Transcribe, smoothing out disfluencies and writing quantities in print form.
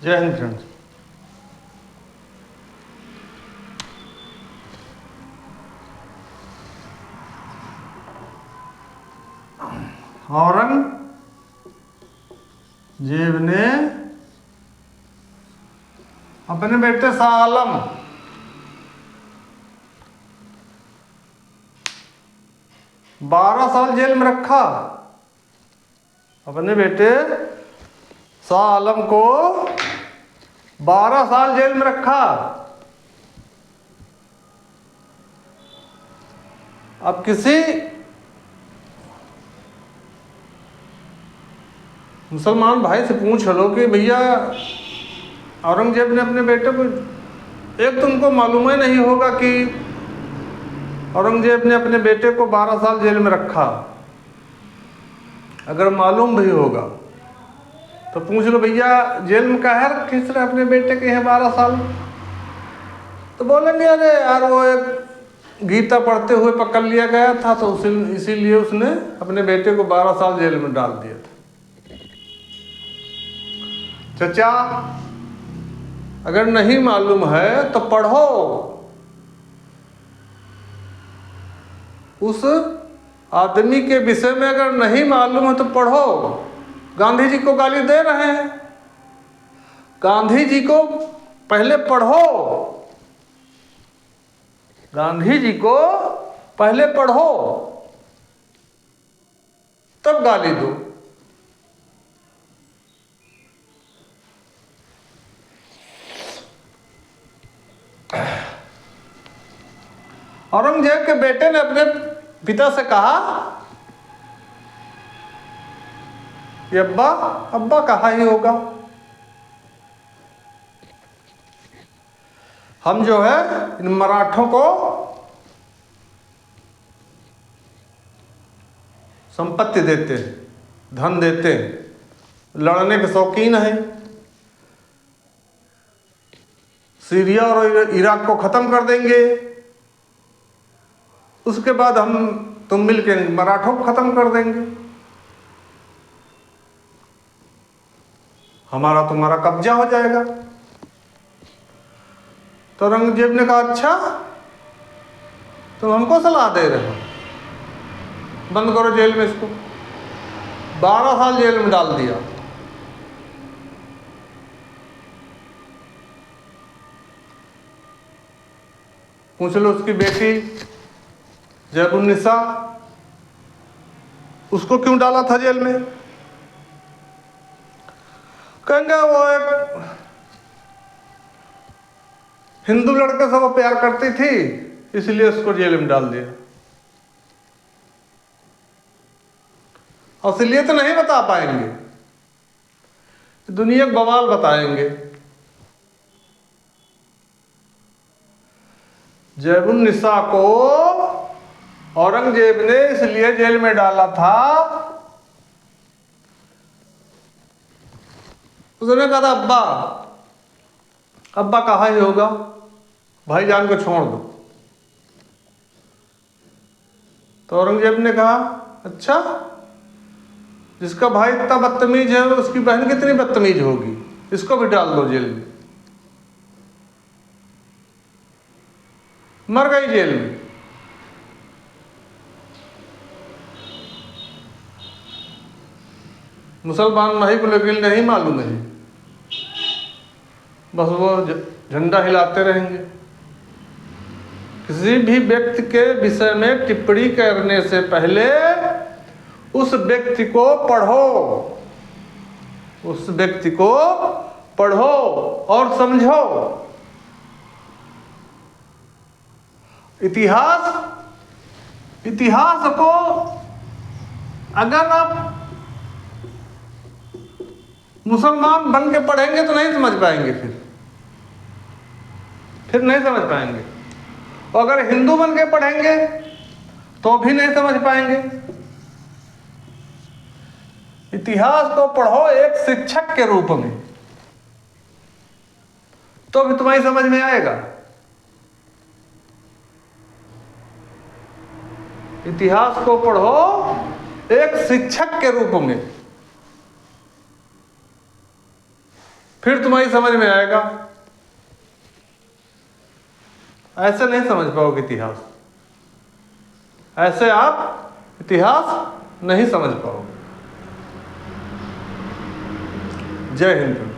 जय हिंद फ्रेंड्स। औरंगजेब ने अपने बेटे शाह आलम बारह साल जेल में रखा। अपने बेटे शाह आलम को 12 साल जेल में रखा। अब किसी मुसलमान भाई से पूछ लो कि भैया औरंगजेब ने अपने बेटे को, एक तुमको मालूम ही नहीं होगा कि औरंगजेब ने अपने बेटे को 12 साल जेल में रखा। अगर मालूम भी होगा तो पूछ लो भैया जेल में काहे खींच रहे अपने बेटे के हैं 12 साल। तो बोलेंगे अरे यार वो एक गीता पढ़ते हुए पकड़ लिया गया था तो इसीलिए उसने अपने बेटे को 12 साल जेल में डाल दिया था। चचा अगर नहीं मालूम है तो पढ़ो, उस आदमी के विषय में अगर नहीं मालूम है तो पढ़ो। गांधी जी को गाली दे रहे हैं, गांधी जी को पहले पढ़ो, गांधी जी को पहले पढ़ो तब गाली दो। औरंगजेब के बेटे ने अपने पिता से कहा कि अब्बा, अब्बा कहा ही होगा, हम जो है इन मराठों को संपत्ति देते हैं, धन देते हैं, लड़ने के शौकीन हैं, सीरिया और इराक को खत्म कर देंगे, उसके बाद तुम मिलकर मराठों को खत्म कर देंगे, हमारा तुम्हारा कब्जा हो जाएगा। तो औरंगजेब ने कहा अच्छा तुम हमको सलाह दे रहे हो, बंद करो जेल में इसको। 12 साल जेल में डाल दिया। पूछ लो उसकी बेटी जैबुन्निसा, उसको क्यों डाला था जेल में? कहेंगे वो एक हिंदू लड़के से वो प्यार करती थी इसलिए उसको जेल में डाल दिया। असलियत नहीं बता पाएंगे, दुनिया को बवाल बताएंगे। जैबुन्निसा को औरंगजेब ने इसलिए जेल में डाला था, उसने कहा था अब्बा, अब्बा कहा ही होगा, भाईजान को छोड़ दो। तो औरंगजेब ने कहा अच्छा जिसका भाई इतना बदतमीज है उसकी बहन कितनी बदतमीज होगी, इसको भी डाल दो जेल में। मर गई जेल में। मुसलमान भाई को लेकिन नहीं मालूम है, बस वो झंडा हिलाते रहेंगे। किसी भी व्यक्ति के विषय में टिप्पणी करने से पहले उस व्यक्ति को पढ़ो, उस व्यक्ति को पढ़ो और समझो। इतिहास को अगर आप मुसलमान बन के पढ़ेंगे तो नहीं समझ पाएंगे, फिर नहीं समझ पाएंगे। और अगर हिंदू बन के पढ़ेंगे तो भी नहीं समझ पाएंगे। इतिहास को पढ़ो एक शिक्षक के रूप में, तो भी तुम्हारी समझ में आएगा। इतिहास को पढ़ो एक शिक्षक के रूप में। फिर तुम्हारी समझ में आएगा। ऐसे नहीं समझ पाओगे इतिहास, ऐसे आप इतिहास नहीं समझ पाओगे। जय हिंद।